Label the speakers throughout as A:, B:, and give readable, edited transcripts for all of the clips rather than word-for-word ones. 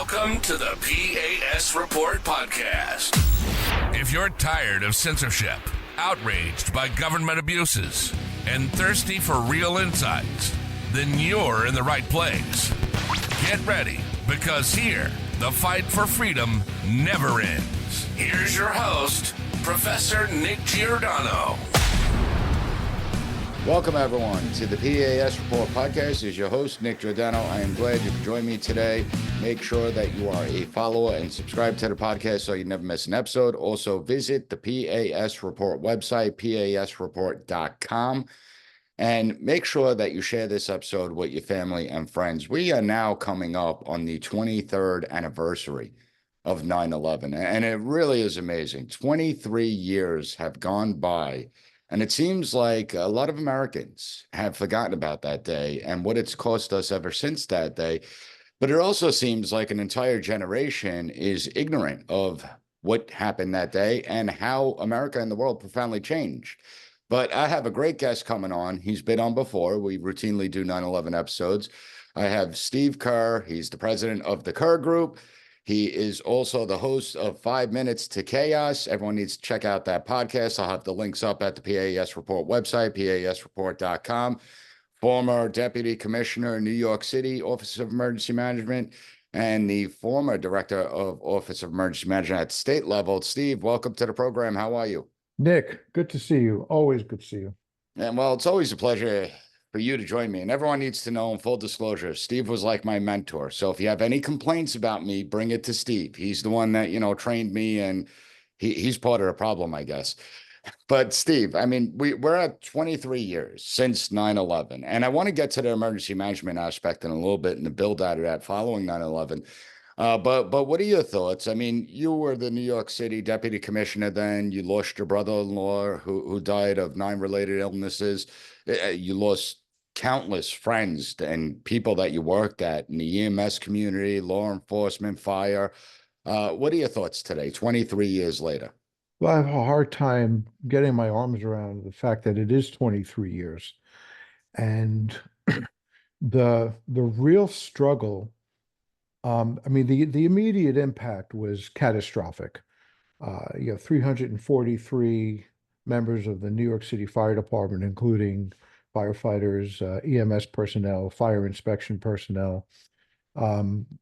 A: Welcome to the P.A.S. Report podcast. If you're tired of censorship, outraged by government abuses, and thirsty for real insights, then you're in the right place. Get ready, because here, the fight for freedom never ends. Here's your host, Professor Nick Giordano.
B: Welcome, everyone, to the P.A.S. Report podcast. This is your host, Nick Giordano. I am glad you could join me today. Make sure that you are a follower and subscribe to the podcast so you never miss an episode. Also, visit the P.A.S. Report website, pasreport.com, and make sure that you share this episode with your family and friends. We are now coming up on the 23rd anniversary of 9/11, and it really is amazing. 23 years have gone by. And it seems like a lot of Americans have forgotten about that day and what it's cost us ever since that day. But it also seems like an entire generation is ignorant of what happened that day and how America and the world profoundly changed. But I have a great guest coming on. He's been on before. We routinely do 9/11 episodes. I have Steve Kuhr. He's the president of the Kuhr Group. He is also the host of 5 Minutes to Chaos. Everyone needs to check out that podcast. I'll have the links up at the PAS Report website, pasreport.com. Former Deputy Commissioner, New York City, Office of Emergency Management, and the former Director of Office of Emergency Management at state level. Steve, welcome to the program. How are you?
C: Nick, good to see you. Always good to see you.
B: And well, it's always a pleasure for you to join me. And everyone needs to know, in full disclosure, Steve was like my mentor. So if you have any complaints about me, bring it to Steve. He's the one that, trained me, and he's part of the problem, I guess. But Steve, I mean, we're at 23 years since 9/11. And I want to get to the emergency management aspect in a little bit and the build out of that following 9/11. But what are your thoughts? I mean, you were the New York City Deputy Commissioner then. You lost your brother-in-law who died of 9 related illnesses. You lost countless friends and people that you worked at in the EMS community, law enforcement, fire. What are your thoughts today, 23 years later?
C: Well, I have a hard time getting my arms around the fact that it is 23 years. And the real struggle, I mean, the immediate impact was catastrophic. 343 members of the New York City Fire Department, including firefighters, EMS personnel, fire inspection personnel,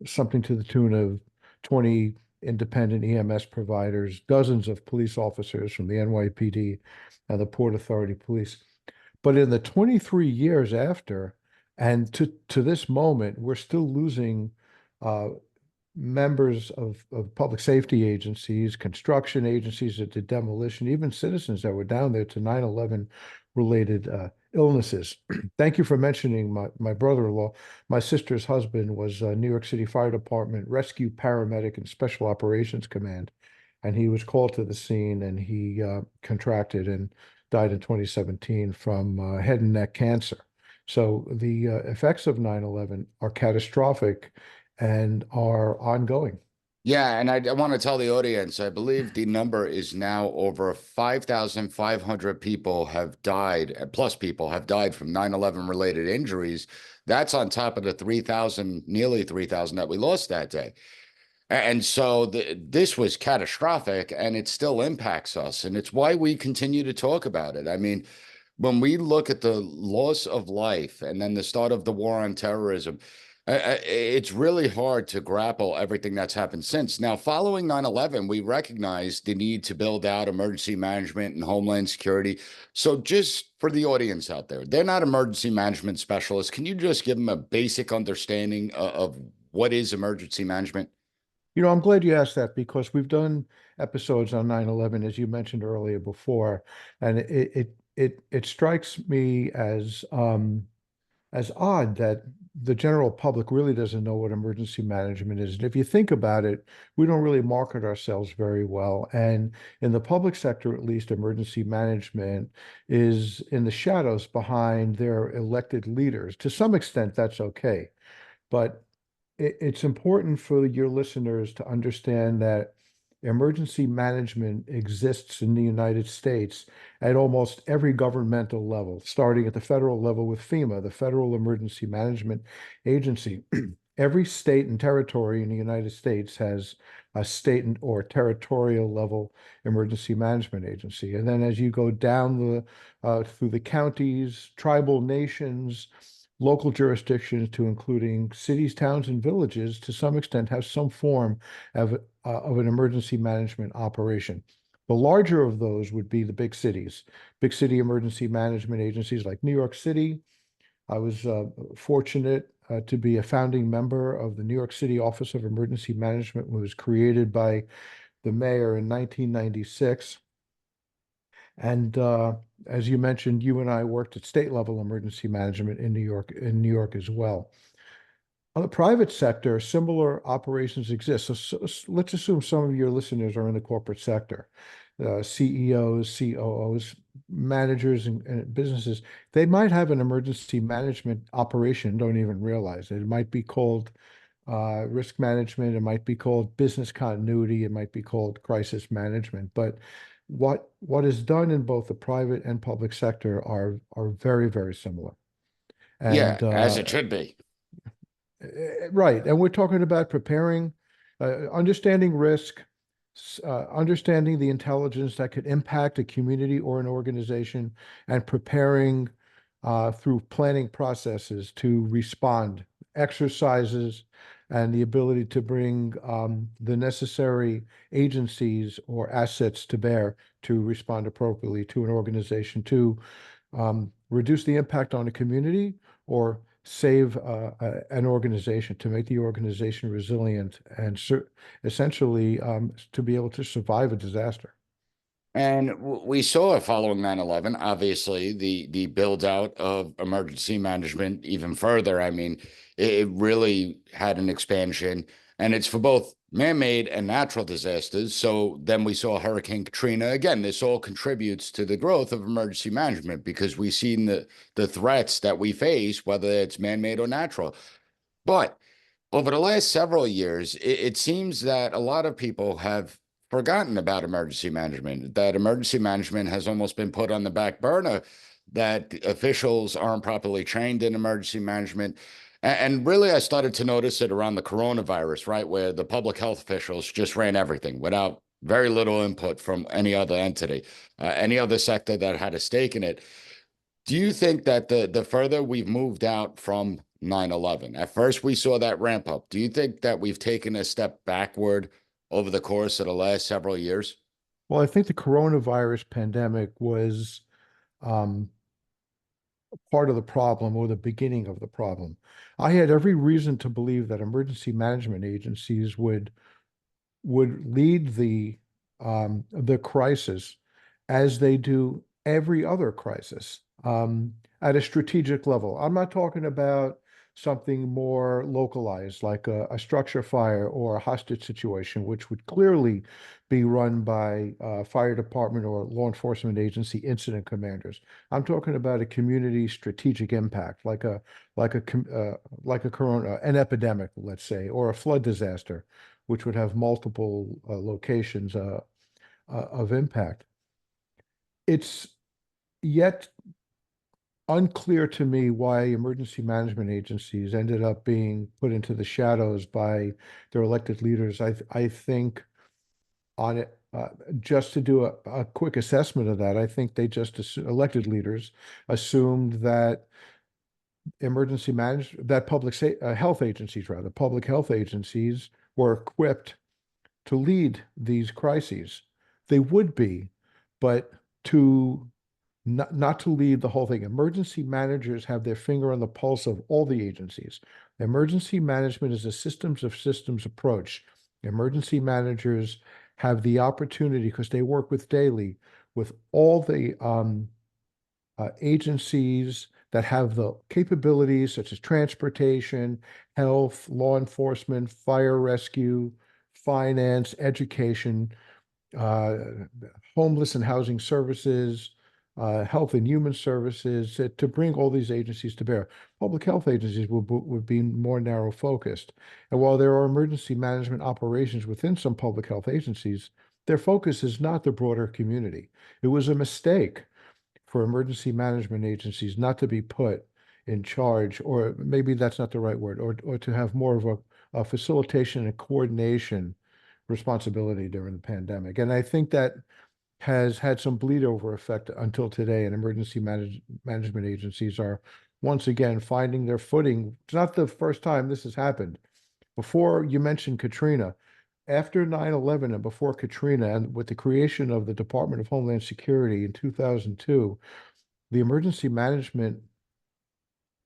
C: something to the tune of 20 independent EMS providers, dozens of police officers from the NYPD and the Port Authority Police. But in the 23 years after, and to this moment, we're still losing members of public safety agencies, construction agencies that did demolition, even citizens that were down there to 9/11 related illnesses. Thank you for mentioning my brother-in-law. My sister's husband was New York City Fire Department Rescue Paramedic and Special Operations Command, and he was called to the scene, and he contracted and died in 2017 from head and neck cancer. So the effects of 9/11 are catastrophic and are ongoing.
B: Yeah, and I want to tell the audience, I believe the number is now over 5,500 people have died, plus people have died from 9/11 related injuries. That's on top of the 3,000, nearly 3,000 that we lost that day. And so this was catastrophic, and it still impacts us. And it's why we continue to talk about it. I mean, when we look at the loss of life and then the start of the war on terrorism, it's really hard to grapple everything that's happened since. Now, following 9/11, we recognized the need to build out emergency management and homeland security. So just for the audience out there, they're not emergency management specialists. Can you just give them a basic understanding of what is emergency management?
C: I'm glad you asked that, because we've done episodes on 9/11, as you mentioned earlier before, and it strikes me as odd that the general public really doesn't know what emergency management is. And if you think about it, we don't really market ourselves very well. And in the public sector, at least, emergency management is in the shadows behind their elected leaders. To some extent, that's okay. But it's important for your listeners to understand that emergency management exists in the United States at almost every governmental level, starting at the federal level with FEMA, the Federal Emergency Management Agency. every state and territory in the United States has a state or territorial level emergency management agency. And then as you go down through the counties, tribal nations, local jurisdictions to including cities, towns, and villages, to some extent have some form of an emergency management operation. The larger of those would be the big cities, big city emergency management agencies like New York City. I was fortunate to be a founding member of the New York City Office of Emergency Management, which was created by the mayor in 1996. And as you mentioned, you and I worked at state level emergency management in New York as well. On the private sector, similar operations exist. So let's assume some of your listeners are in the corporate sector, CEOs, COOs, managers, and businesses. They might have an emergency management operation, don't even realize it. It might be called risk management. It might be called business continuity. It might be called crisis management. But what is done in both the private and public sector are very, very similar.
B: Yeah,
C: And
B: as it should be.
C: right. And we're talking about preparing, understanding risk, understanding the intelligence that could impact a community or an organization, and preparing through planning processes to respond, exercises, and the ability to bring the necessary agencies or assets to bear to respond appropriately to an organization to reduce the impact on a community or save an organization, to make the organization resilient and essentially to be able to survive a disaster.
B: And we saw following 9/11, obviously, the build out of emergency management even further. I mean, it really had an expansion, and it's for both man-made and natural disasters. So then we saw Hurricane Katrina. Again, this all contributes to the growth of emergency management because we've seen the threats that we face, whether it's man-made or natural. But over the last several years, it seems that a lot of people have forgotten about emergency management, that emergency management has almost been put on the back burner, that officials aren't properly trained in emergency management. And really, I started to notice it around the coronavirus, right, where the public health officials just ran everything without very little input from any other entity, any other sector that had a stake in it. Do you think that the further we've moved out from 9/11, at first we saw that ramp up, do you think that we've taken a step backward over the course of the last several years?
C: Well, I think the coronavirus pandemic was um, part of the problem or the beginning of the problem. I had every reason to believe that emergency management agencies would lead the crisis as they do every other crisis at a strategic level. I'm not talking about something more localized like a structure fire or a hostage situation, which would clearly be run by fire department or law enforcement agency incident commanders. I'm talking about a community strategic impact, like a corona, an epidemic, let's say, or a flood disaster, which would have multiple locations of impact. It's yet unclear to me why emergency management agencies ended up being put into the shadows by their elected leaders. I think on it, just to do a quick assessment of that, I think they just elected leaders assumed that health agencies, rather, public health agencies were equipped to lead these crises. They would be, but to not to lead the whole thing. Emergency managers have their finger on the pulse of all the agencies. Emergency management is a systems of systems approach. Emergency managers have the opportunity, because they work with all the agencies that have the capabilities such as transportation, health, law enforcement, fire rescue, finance, education, uh, homeless and housing services, health and human services, to bring all these agencies to bear. Public health agencies would be more narrow focused. And while there are emergency management operations within some public health agencies, their focus is not the broader community. It was a mistake for emergency management agencies not to be put in charge, or maybe that's not the right word, or to have more of a facilitation and coordination responsibility during the pandemic. And I think that has had some bleed over effect until today, and emergency management agencies are once again finding their footing. It's not the first time this has happened. Before, you mentioned Katrina. After 9/11 and before Katrina, and with the creation of the Department of Homeland Security in 2002, the emergency management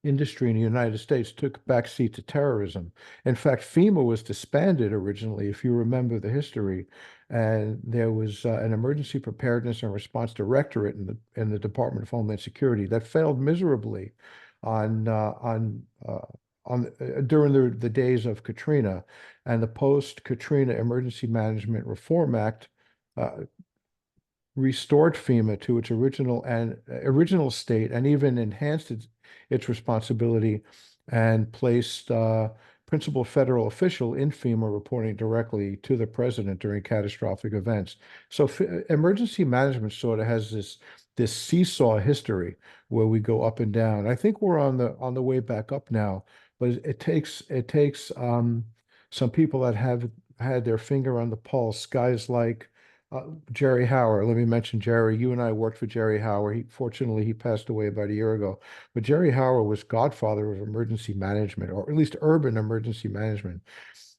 C: industry in the United States took backseat to terrorism. In fact, FEMA was disbanded originally, if you remember the history, and there was an emergency preparedness and response directorate in the Department of Homeland Security that failed miserably on during the days of Katrina, and the post-Katrina Emergency Management Reform Act restored FEMA to its original state, and even enhanced its responsibility, and placed principal federal official in FEMA reporting directly to the president during catastrophic events. So emergency management sort of has this seesaw history where we go up and down. I think we're on the way back up now, but it takes some people that have had their finger on the pulse, guys like Jerry Hauer. Let me mention Jerry. You and I worked for Jerry Hauer. Fortunately, he passed away about a year ago. But Jerry Hauer was godfather of emergency management, or at least urban emergency management.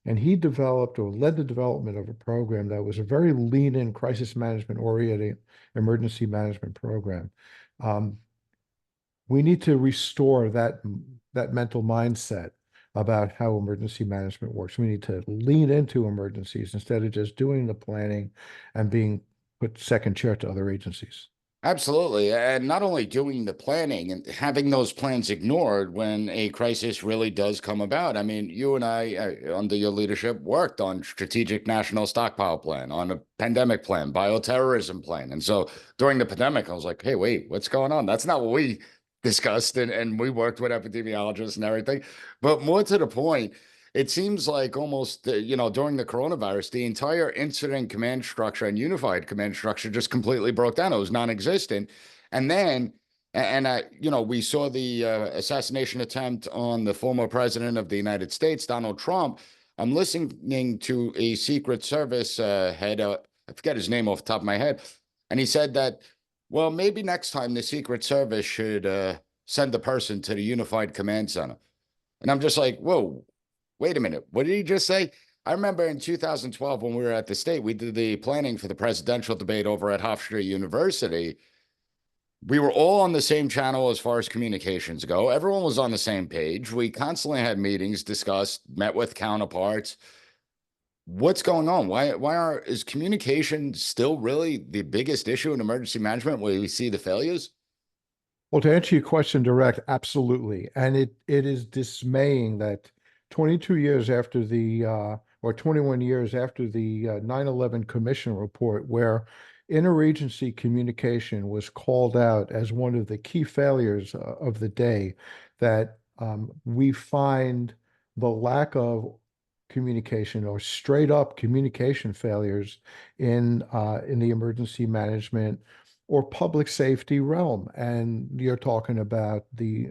C: And he developed or led the development of a program that was a very lean-in, crisis management oriented emergency management program. We need to restore that mental mindset about how emergency management works. We need to lean into emergencies instead of just doing the planning and being put second chair to other agencies.
B: Absolutely. And not only doing the planning and having those plans ignored when a crisis really does come about. I mean, you and I, under your leadership, worked on strategic national stockpile plan, on a pandemic plan, bioterrorism plan. And so during the pandemic, I was like, hey, wait, what's going on? That's not what we discussed. And we worked with epidemiologists and everything. But more to the point, it seems like almost, during the coronavirus, the entire incident command structure and unified command structure just completely broke down. It was non-existent. And then, we saw the assassination attempt on the former president of the United States, Donald Trump. I'm listening to a Secret Service head, I forget his name off the top of my head, and he said that, well, maybe next time the Secret Service should send a person to the Unified Command Center. And I'm just like, whoa. Wait a minute. What did he just say? I remember in 2012 when we were at the state, we did the planning for the presidential debate over at Hofstra University. We were all on the same channel as far as communications go. Everyone was on the same page. We constantly had meetings, discussed, met with counterparts. What's going on? Is communication still really the biggest issue in emergency management where we see the failures?
C: Well, to answer your question direct, absolutely. And it is dismaying that 22 years after or 21 years after the 9/11 Commission report, where interagency communication was called out as one of the key failures of the day, that we find the lack of communication or straight up communication failures in the emergency management or public safety realm. And you're talking about the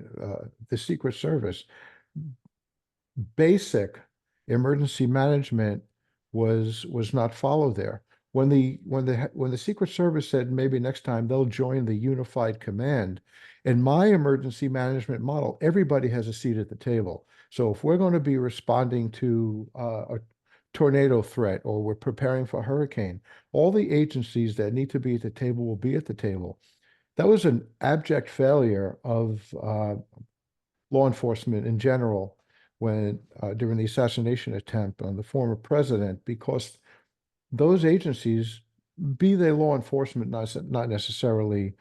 C: Secret Service. Basic emergency management was not followed there. When the Secret Service said maybe next time they'll join the unified command, in my emergency management model, everybody has a seat at the table. So if we're going to be responding to a tornado threat, or we're preparing for a hurricane, all the agencies that need to be at the table will be at the table. That was an abject failure of law enforcement in general when during the assassination attempt on the former president, because those agencies, be they law enforcement, not necessarily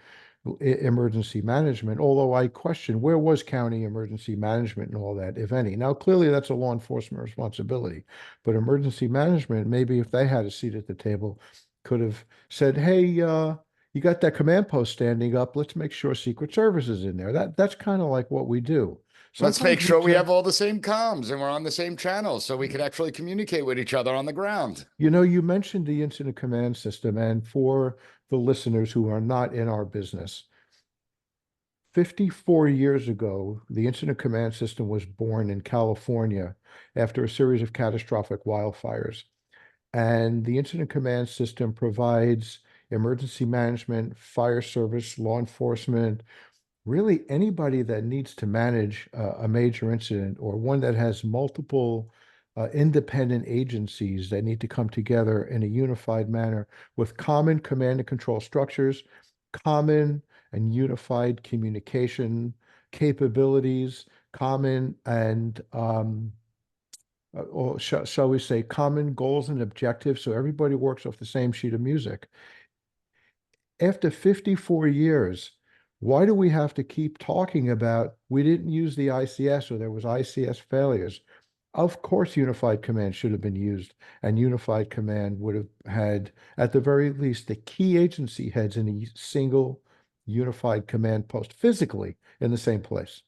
C: emergency management, although I question where was county emergency management and all that, if any. Now, clearly that's a law enforcement responsibility, but emergency management, maybe if they had a seat at the table, could have said, hey, you got that command post standing up, let's make sure Secret Service is in there. That's kind of like what we do.
B: Let's make sure we have all the same comms and we're on the same channel so we could actually communicate with each other on the ground.
C: You mentioned the incident command system, and for the listeners who are not in our business, 54 years ago, the Incident Command System was born in California after a series of catastrophic wildfires. And the Incident Command System provides emergency management, fire service, law enforcement, really anybody that needs to manage a major incident or one that has multiple independent agencies that need to come together in a unified manner with common command and control structures, common and unified communication capabilities, common and or shall we say, common goals and objectives, so everybody works off the same sheet of music. After 54 years, why do we have to keep talking about we didn't use the ICS or there was ICS failures? Of course, unified command should have been used, and unified command would have had, at the very least, the key agency heads in a single unified command post physically in the same place.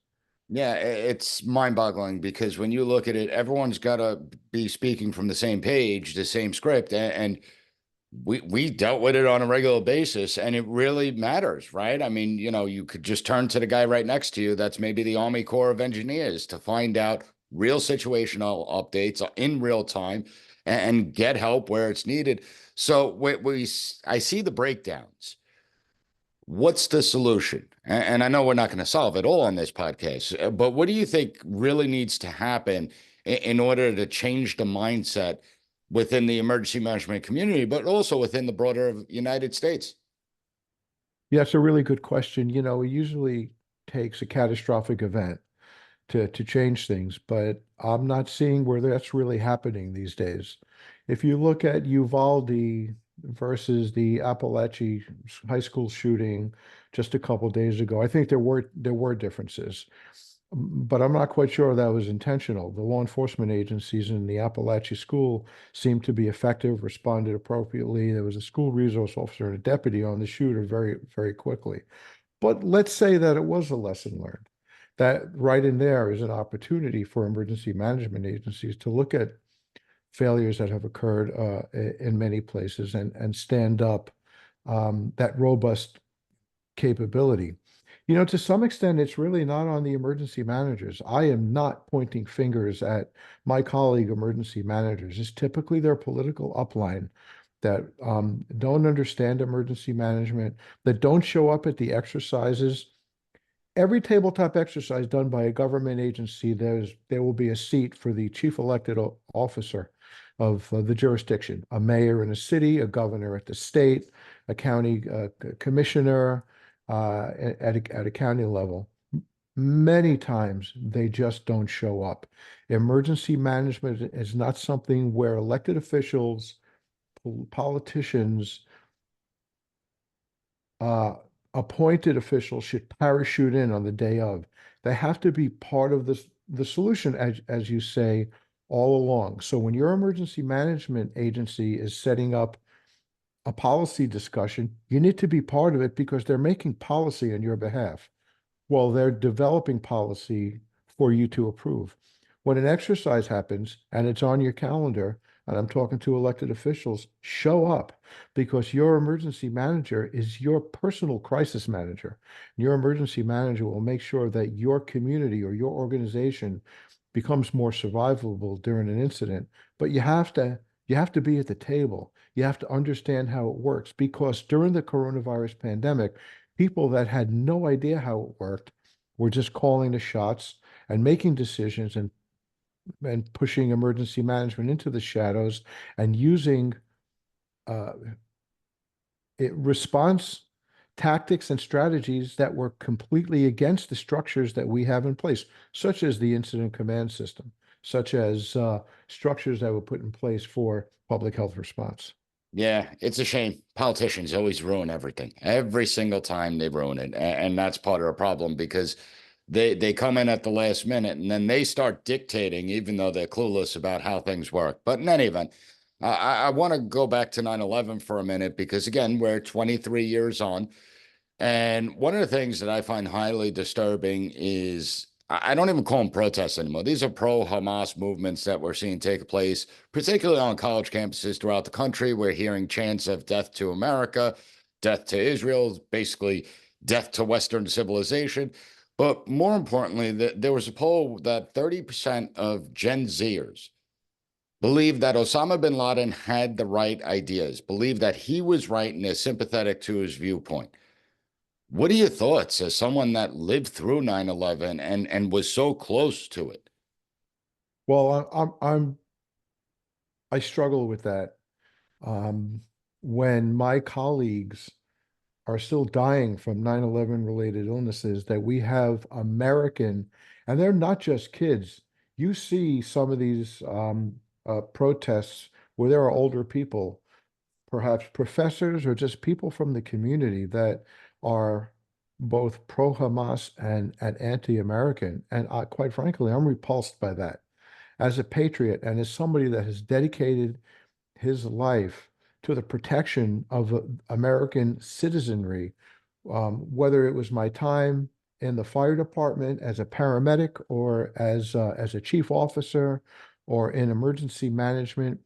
B: Yeah, it's mind-boggling because when you look at it, everyone's got to be speaking from the same page, the same script, and we dealt with it on a regular basis, and it really matters, right? I mean, you could just turn to the guy right next to you. That's maybe the Army Corps of Engineers to find out real situational updates in real time and get help where it's needed. So I see the breakdowns. What's the solution? And I know we're not going to solve it all on this podcast, but what do you think really needs to happen in order to change the mindset within the emergency management community, but also within the broader United States?
C: Yeah, it's a really good question. It usually takes a catastrophic event to change things, but I'm not seeing where that's really happening these days. If you look at Uvalde versus the Appalachia high school shooting just a couple days ago, I think there were differences, but I'm not quite sure that was intentional. The law enforcement agencies in the Appalachia school seemed to be effective, responded appropriately. There was a school resource officer and a deputy on the shooter very, very quickly. But let's say that it was a lesson learned. That right in there is an opportunity for emergency management agencies to look at failures that have occurred in many places and stand up that robust capability. To some extent, it's really not on the emergency managers. I am not pointing fingers at my colleague emergency managers. It's typically their political upline that don't understand emergency management, that don't show up at the exercises. Every tabletop exercise done by a government agency, there will be a seat for the chief elected officer of the jurisdiction, a mayor in a city, a governor at the state, a county commissioner at a county level. Many times they just don't show up. Emergency management is not something where elected officials, politicians, appointed officials should parachute in on the day of. They have to be part of the solution, as you say, all along. So when your emergency management agency is setting up a policy discussion, you need to be part of it because they're making policy on your behalf. Well, they're developing policy for you to approve. When an exercise happens and it's on your calendar, and I'm talking to elected officials, show up because your emergency manager is your personal crisis manager. Your emergency manager will make sure that your community or your organization becomes more survivable during an incident. But you have to be at the table. You have to understand how it works because during the coronavirus pandemic, people that had no idea how it worked were just calling the shots and making decisions and pushing emergency management into the shadows and using uh, response tactics and strategies that were completely against the structures that we have in place, such as the incident command system, such as structures that were put in place for public health response.
B: Yeah, it's a shame. Politicians always ruin everything. Every single time they ruin it. And that's part of the problem because they come in at the last minute and then they start dictating, even though they're clueless about how things work. But in any event, I want to go back to 9/11 for a minute because, again, we're 23 years on. And one of the things that I find highly disturbing is I don't even call them protests anymore. These are pro-Hamas movements that we're seeing take place, particularly on college campuses throughout the country. We're hearing chants of death to America, death to Israel, basically death to Western civilization. But more importantly, there was a poll that 30% of Gen Zers believe that Osama bin Laden had the right ideas, believe that he was right and is sympathetic to his viewpoint. What are your thoughts as someone that lived through 9/11 and was so close to it?
C: Well, I struggle with that. When my colleagues are still dying from 9/11 related illnesses, that we have American, and they're not just kids. You see some of these protests where there are older people, perhaps professors or just people from the community that are both pro-Hamas and anti-American. And quite frankly, I'm repulsed by that. As a patriot and as somebody that has dedicated his life to the protection of American citizenry, whether it was my time in the fire department as a paramedic or as a chief officer or in emergency management,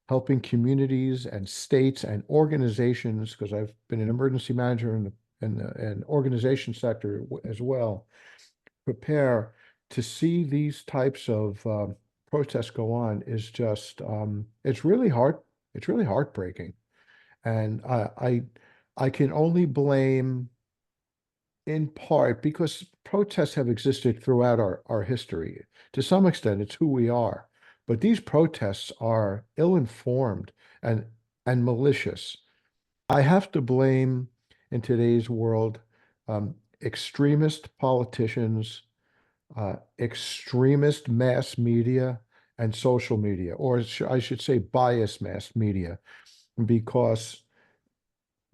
C: helping communities and states and organizations, because I've been an emergency manager in organization sector as well, prepare to see these types of protests go on is just it's really hard. It's really heartbreaking, and I can only blame in part because protests have existed throughout our history. To some extent, it's who we are. But these protests are ill-informed and malicious. I have to blame in today's world extremist politicians, extremist mass media, and social media, or I should say biased mass media, because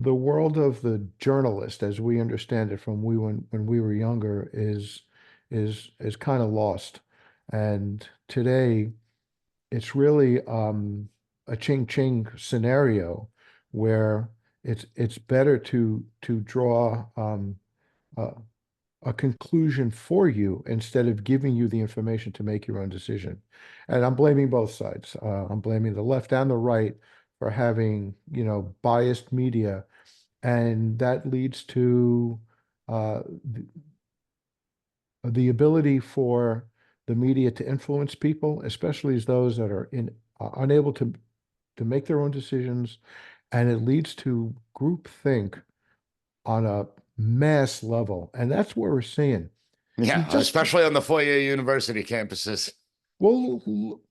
C: the world of the journalist, as we understand it from when we were younger, is kind of lost. And today, it's really a ching-ching scenario where it's better to draw a, a conclusion for you instead of giving you the information to make your own decision. And I'm blaming both sides. I'm blaming the left and the right for having, biased media, and that leads to uh, the ability for the media to influence people, especially as those that are unable to make their own decisions, and it leads to groupthink on a mass level, and that's what we're seeing.
B: Yeah,
C: Just
B: especially on the four-year university campuses.
C: well,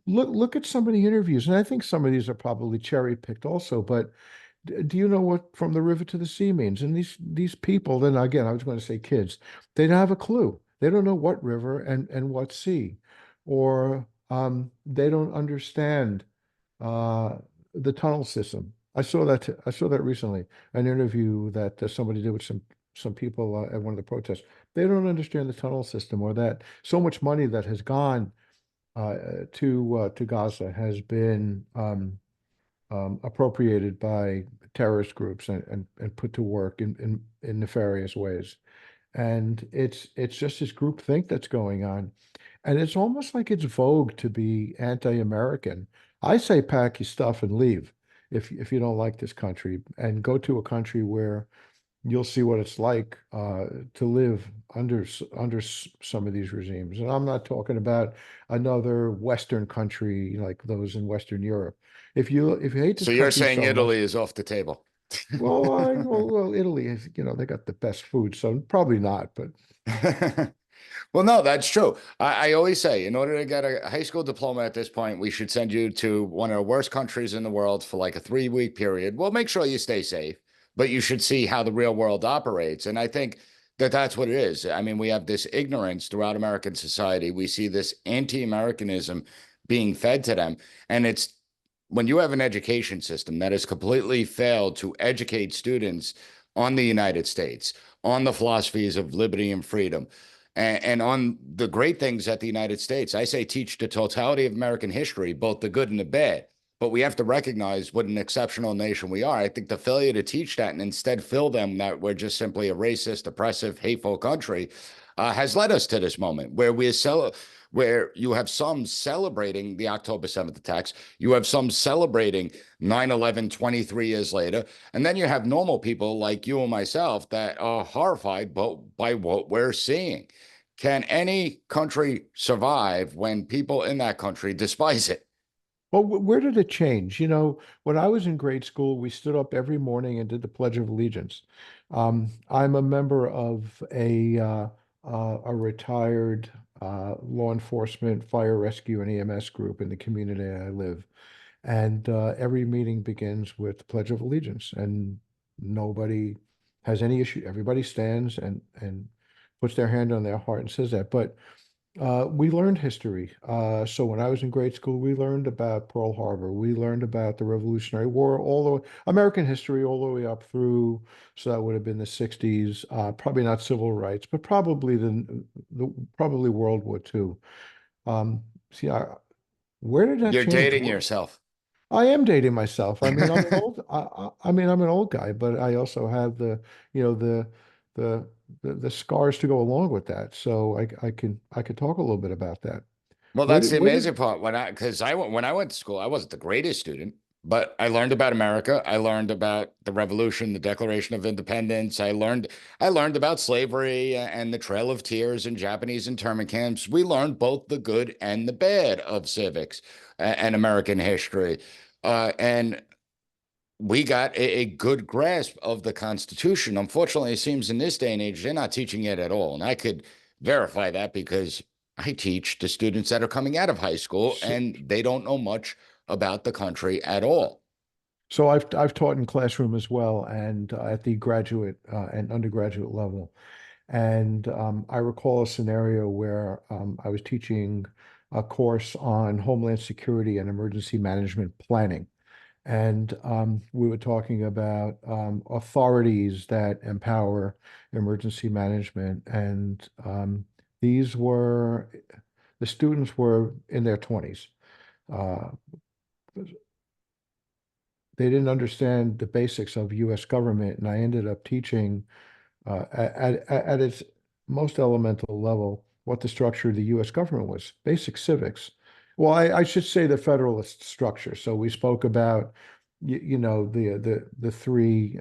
C: look at some of the interviews, and I think some of these are probably cherry picked also. But do you know what from the river to the sea means? And these people, then again, I was going to say kids, they don't have a clue. They don't know what river and what sea, or they don't understand uh, the tunnel system. I saw that recently, an interview that somebody did with some people at one of the protests. They don't understand the tunnel system, or that so much money that has gone to Gaza has been appropriated by terrorist groups and put to work in nefarious ways. And it's just this groupthink that's going on. And it's almost like it's vogue to be anti-American. I say pack your stuff and leave if you don't like this country, and go to a country where you'll see what it's like to live under some of these regimes. And I'm not talking about another Western country like those in Western Europe. If you hate this
B: So you're
C: country
B: saying
C: so
B: Italy
C: much,
B: is off the table?
C: well, Italy is, they got the best food, so probably not. But
B: Well, no, that's true. I always say, in order to get a high school diploma at this point, we should send you to one of the worst countries in the world for like a 3-week period. We'll make sure you stay safe, but you should see how the real world operates. And I think that that's what it is. I mean, we have this ignorance throughout American society. We see this anti-Americanism being fed to them. And it's when you have an education system that has completely failed to educate students on the United States, on the philosophies of liberty and freedom, and on the great things at the United States. I say teach the totality of American history, both the good and the bad. But we have to recognize what an exceptional nation we are. I think the failure to teach that and instead fill them that we're just simply a racist, oppressive, hateful country has led us to this moment where where you have some celebrating the October 7th attacks, you have some celebrating 9/11 23 years later, and then you have normal people like you and myself that are horrified by what we're seeing. Can any country survive when people in that country despise it?
C: Well, where did it change? When I was in grade school, we stood up every morning and did the Pledge of Allegiance. I'm a member of a retired law enforcement, fire rescue, and EMS group in the community I live. And every meeting begins with the Pledge of Allegiance, and nobody has any issue. Everybody stands and puts their hand on their heart and says that. But we learned history. So when I was in grade school, we learned about Pearl Harbor. We learned about the Revolutionary War, all the American history, all the way up through. So that would have been the '60s. Probably not civil rights, but probably probably World War II. See, where did that
B: You're
C: change?
B: dating yourself.
C: I am dating myself. I mean, I'm an old. I mean, I'm an old guy, but I also have you know, the the scars to go along with that. So I could talk a little bit about that.
B: Well,
C: Where
B: that's
C: did
B: the
C: where did
B: amazing part. When I went to school, I wasn't the greatest student, but I learned about America. I learned about the Revolution, the Declaration of Independence. I learned about slavery and the Trail of Tears and Japanese internment camps. We learned both the good and the bad of civics and American history, and we got a good grasp of the Constitution. Unfortunately, it seems in this day and age, they're not teaching it at all. And I could verify that because I teach the students that are coming out of high school
C: so,
B: and they don't know much about the country at all.
C: so I've taught in classroom as well, and at the graduate and undergraduate level. And I recall a scenario where I was teaching a course on Homeland Security and emergency management planning. And we were talking about authorities that empower emergency management. And these were, the students were in their 20s. Uh, they didn't understand the basics of US government. And I ended up teaching at its most elemental level what the structure of the US government was, basic civics. Well, I should say the Federalist structure. So we spoke about, the three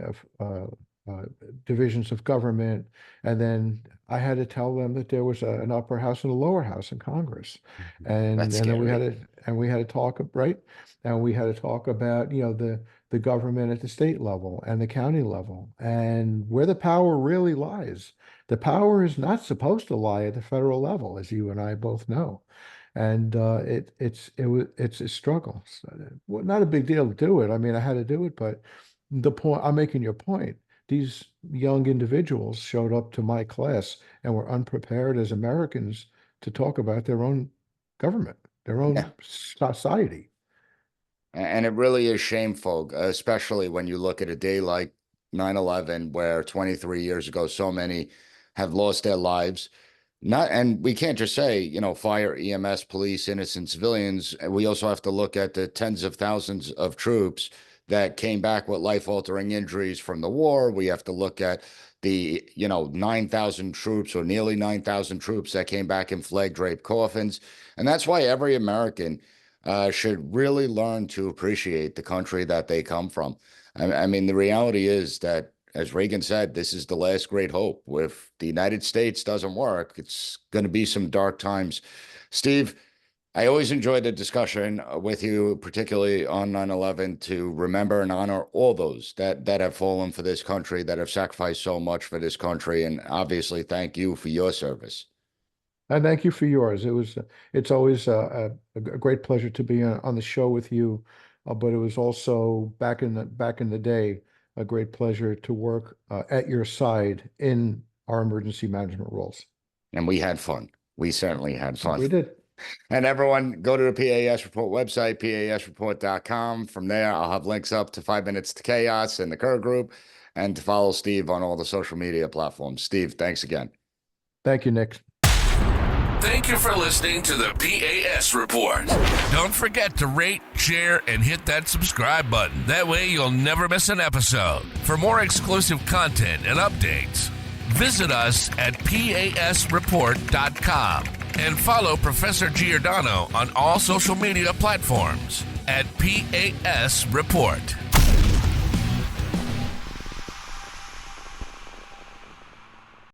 C: divisions of government, and then I had to tell them that there was an upper house and a lower house in Congress, and
B: That's
C: and then
B: scary.
C: we had to talk, right, and we had to talk about the government at the state level and the county level, and where the power really lies. The power is not supposed to lie at the federal level, as you and I both know. And it's a struggle. Well, not a big deal to do it. I mean, I had to do it, but the point I'm making, your point. These young individuals showed up to my class and were unprepared as Americans to talk about their own government, their
B: Yeah.
C: own society.
B: And it really is shameful, especially when you look at a day like 9/11, where 23 years ago, so many have lost their lives. And we can't just say, fire, EMS, police, innocent civilians. We also have to look at the tens of thousands of troops that came back with life-altering injuries from the war. We have to look at the, 9,000 troops or nearly 9,000 troops that came back in flag-draped coffins. And that's why every American should really learn to appreciate the country that they come from. I mean, the reality is that, as Reagan said, this is the last great hope. If the United States doesn't work, it's going to be some dark times. Steve, I always enjoy the discussion with you, particularly on 9/11, to remember and honor all those that have fallen for this country, that have sacrificed so much for this country, and obviously thank you for your service.
C: And thank you for yours. It's always a great pleasure to be on the show with you, but it was also back in the day a great pleasure to work at your side in our emergency management roles.
B: And we had fun. We certainly had fun.
C: We did.
B: And everyone, go to the PAS Report website, pasreport.com. From there, I'll have links up to 5 Minutes to Chaos and the Kuhr Group, and to follow Steve on all the social media platforms. Steve, thanks again.
C: Thank you, Nick.
A: Thank you for listening to the P.A.S. Report. Don't forget to rate, share, and hit that subscribe button. That way you'll never miss an episode. For more exclusive content and updates, visit us at pasreport.com. And follow Professor Giordano on all social media platforms at P.A.S. Report.